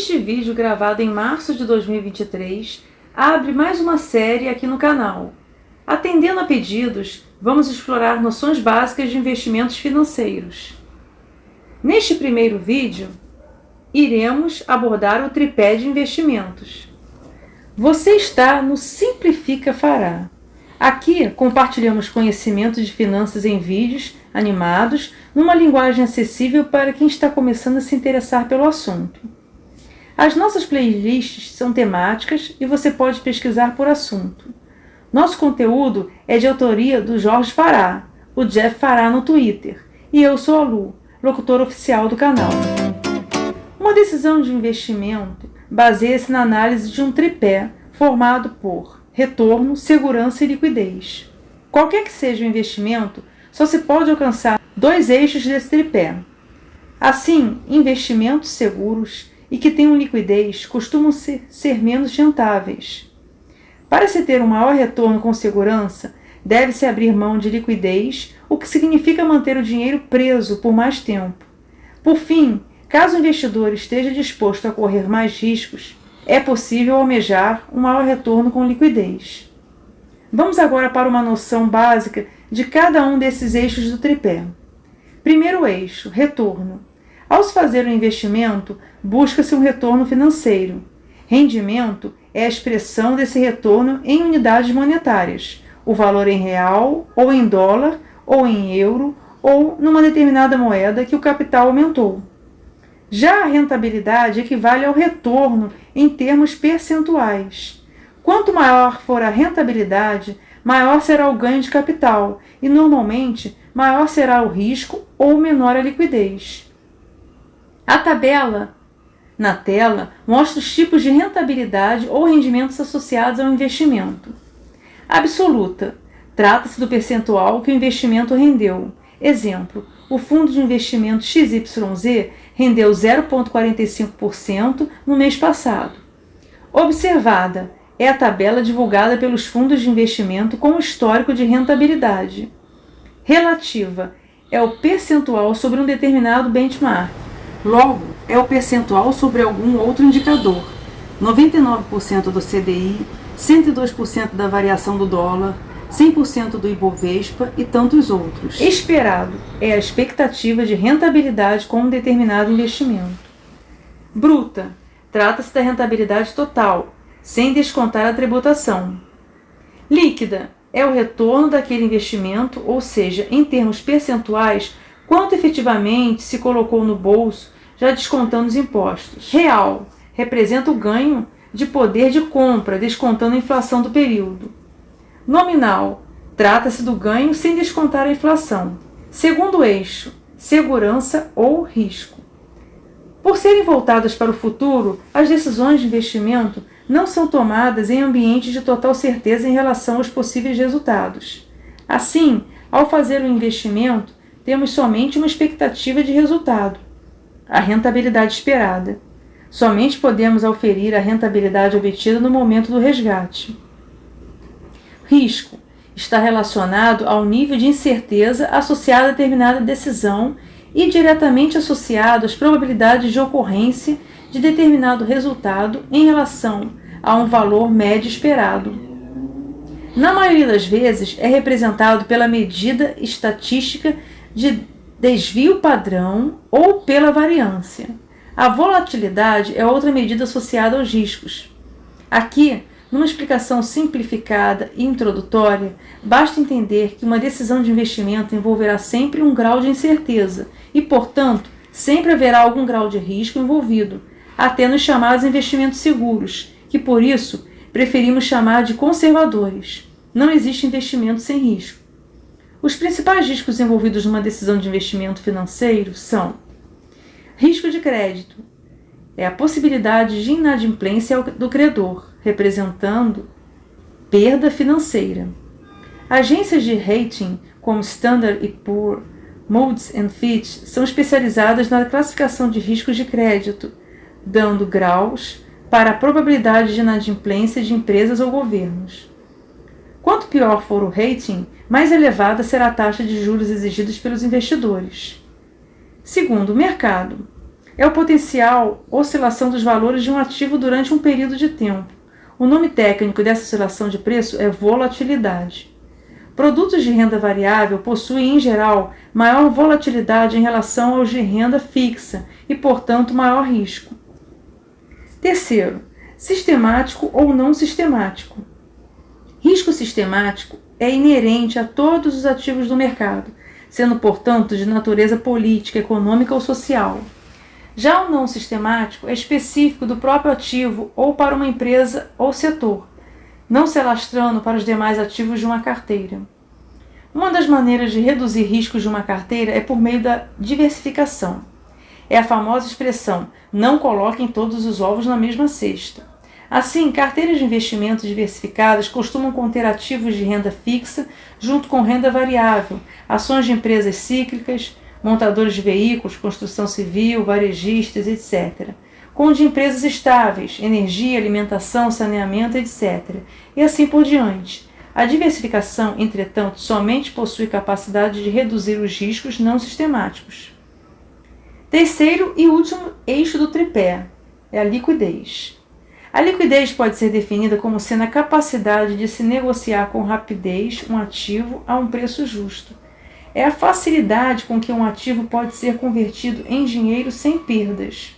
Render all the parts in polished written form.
Este vídeo, gravado em março de 2023, abre mais uma série aqui no canal. Atendendo a pedidos, vamos explorar noções básicas de investimentos financeiros. Neste primeiro vídeo, iremos abordar o tripé de investimentos. Você está no Simplifica Fará. Aqui compartilhamos conhecimentos de finanças em vídeos animados, numa linguagem acessível para quem está começando a se interessar pelo assunto. As nossas playlists são temáticas e você pode pesquisar por assunto. Nosso conteúdo é de autoria do Jorge Fará, o Jeff Fará no Twitter, e eu sou a Lu, locutora oficial do canal. Uma decisão de investimento baseia-se na análise de um tripé formado por retorno, segurança e liquidez. Qualquer que seja o investimento, só se pode alcançar dois eixos desse tripé. Assim, investimentos seguros e que tenham liquidez costumam ser menos rentáveis. Para se ter um maior retorno com segurança, deve-se abrir mão de liquidez, o que significa manter o dinheiro preso por mais tempo. Por fim, caso o investidor esteja disposto a correr mais riscos, é possível almejar um maior retorno com liquidez. Vamos agora para uma noção básica de cada um desses eixos do tripé. Primeiro eixo, retorno. Ao se fazer um investimento, busca-se um retorno financeiro. Rendimento é a expressão desse retorno em unidades monetárias, o valor em real, ou em dólar, ou em euro, ou numa determinada moeda que o capital aumentou. Já a rentabilidade equivale ao retorno em termos percentuais. Quanto maior for a rentabilidade, maior será o ganho de capital e, normalmente, maior será o risco ou menor a liquidez. A tabela na tela mostra os tipos de rentabilidade ou rendimentos associados ao investimento. Absoluta. Trata-se do percentual que o investimento rendeu. Exemplo, o fundo de investimento XYZ rendeu 0,45% no mês passado. Observada. É a tabela divulgada pelos fundos de investimento com o histórico de rentabilidade. Relativa. É o percentual sobre um determinado benchmark. Logo, é o percentual sobre algum outro indicador. 99% do CDI, 102% da variação do dólar, 100% do Ibovespa e tantos outros. Esperado é a expectativa de rentabilidade com um determinado investimento. Bruta. Trata-se da rentabilidade total, sem descontar a tributação. Líquida é o retorno daquele investimento, ou seja, em termos percentuais, quanto efetivamente se colocou no bolso, já descontando os impostos. Real representa o ganho de poder de compra, descontando a inflação do período. Nominal trata-se do ganho sem descontar a inflação. Segundo eixo, segurança ou risco. Por serem voltadas para o futuro, as decisões de investimento não são tomadas em ambiente de total certeza em relação aos possíveis resultados. Assim, ao fazer o investimento, temos somente uma expectativa de resultado, a rentabilidade esperada. Somente podemos auferir a rentabilidade obtida no momento do resgate. Risco está relacionado ao nível de incerteza associado a determinada decisão e diretamente associado às probabilidades de ocorrência de determinado resultado em relação a um valor médio esperado. Na maioria das vezes, é representado pela medida estatística de desvio padrão ou pela variância. A volatilidade é outra medida associada aos riscos. Aqui, numa explicação simplificada e introdutória, basta entender que uma decisão de investimento envolverá sempre um grau de incerteza e, portanto, sempre haverá algum grau de risco envolvido, até nos chamados investimentos seguros, que por isso preferimos chamar de conservadores. Não existe investimento sem risco. Os principais riscos envolvidos numa decisão de investimento financeiro são: risco de crédito. É a possibilidade de inadimplência do credor, representando perda financeira. Agências de rating, como Standard & Poor's, Moody's & Fitch, são especializadas na classificação de riscos de crédito, dando graus para a probabilidade de inadimplência de empresas ou governos. Quanto pior for o rating, mais elevada será a taxa de juros exigida pelos investidores. Segundo, mercado. é o potencial oscilação dos valores de um ativo durante um período de tempo. O nome técnico dessa oscilação de preço é volatilidade. Produtos de renda variável possuem, em geral, maior volatilidade em relação aos de renda fixa e, portanto, maior risco. Terceiro, sistemático ou não sistemático. Risco sistemático é inerente a todos os ativos do mercado, sendo, portanto, de natureza política, econômica ou social. Já o não sistemático é específico do próprio ativo ou para uma empresa ou setor, não se alastrando para os demais ativos de uma carteira. Uma das maneiras de reduzir riscos de uma carteira é por meio da diversificação. É a famosa expressão, não coloquem todos os ovos na mesma cesta. Assim, carteiras de investimentos diversificadas costumam conter ativos de renda fixa junto com renda variável, ações de empresas cíclicas, montadores de veículos, construção civil, varejistas, etc. Com de empresas estáveis, energia, alimentação, saneamento, etc. E assim por diante. A diversificação, entretanto, somente possui capacidade de reduzir os riscos não sistemáticos. Terceiro e último eixo do tripé é a liquidez. A liquidez pode ser definida como sendo a capacidade de se negociar com rapidez um ativo a um preço justo. É a facilidade com que um ativo pode ser convertido em dinheiro sem perdas.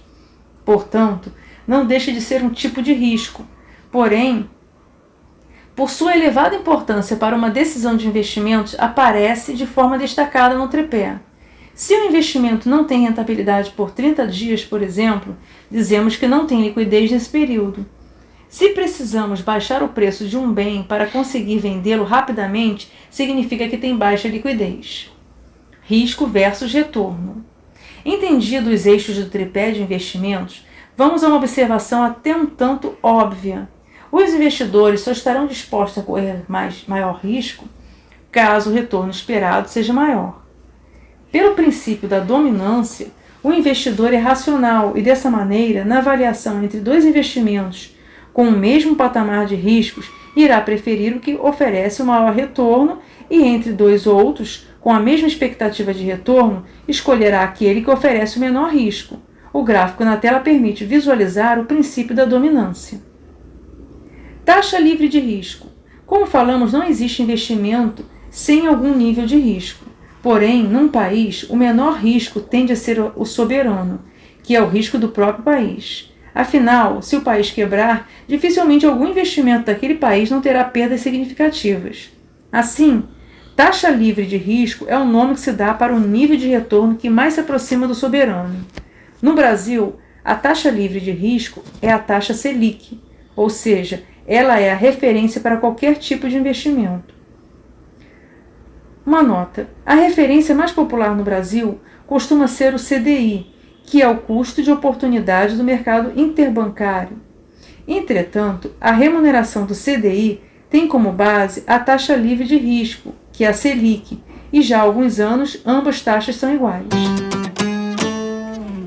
Portanto, não deixa de ser um tipo de risco. Porém, por sua elevada importância para uma decisão de investimentos, aparece de forma destacada no tripé. Se o investimento não tem rentabilidade por 30 dias, por exemplo, dizemos que não tem liquidez nesse período. Se precisamos baixar o preço de um bem para conseguir vendê-lo rapidamente, significa que tem baixa liquidez. Risco versus retorno. Entendido os eixos do tripé de investimentos, vamos a uma observação até um tanto óbvia. Os investidores só estarão dispostos a correr maior risco caso o retorno esperado seja maior. Pelo princípio da dominância, o investidor é racional e, dessa maneira, na avaliação entre dois investimentos com o mesmo patamar de riscos, irá preferir o que oferece o maior retorno e, entre dois outros, com a mesma expectativa de retorno, escolherá aquele que oferece o menor risco. O gráfico na tela permite visualizar o princípio da dominância. Taxa livre de risco. Como falamos, não existe investimento sem algum nível de risco. Porém, num país, o menor risco tende a ser o soberano, que é o risco do próprio país. Afinal, se o país quebrar, dificilmente algum investimento daquele país não terá perdas significativas. Assim, taxa livre de risco é o nome que se dá para o nível de retorno que mais se aproxima do soberano. No Brasil, a taxa livre de risco é a taxa Selic, ou seja, ela é a referência para qualquer tipo de investimento. Uma nota: a referência mais popular no Brasil costuma ser o CDI, que é o custo de oportunidade do mercado interbancário. Entretanto, a remuneração do CDI tem como base a taxa livre de risco, que é a Selic, e já há alguns anos ambas taxas são iguais.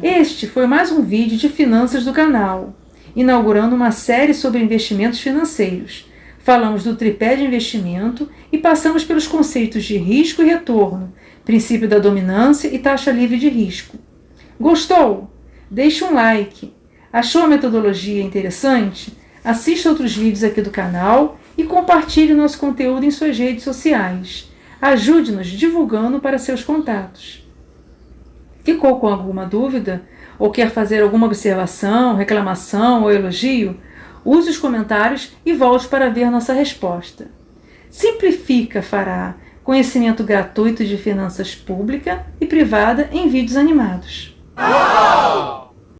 Este foi mais um vídeo de finanças do canal, inaugurando uma série sobre investimentos financeiros. Falamos do tripé de investimento e passamos pelos conceitos de risco e retorno, princípio da dominância e taxa livre de risco. Gostou? Deixe um like. Achou a metodologia interessante? Assista outros vídeos aqui do canal e compartilhe nosso conteúdo em suas redes sociais. Ajude-nos divulgando para seus contatos. Ficou com alguma dúvida? Ou quer fazer alguma observação, reclamação ou elogio? Use os comentários e volte para ver nossa resposta. Simplifica fará conhecimento gratuito de finanças pública e privada em vídeos animados. Uau!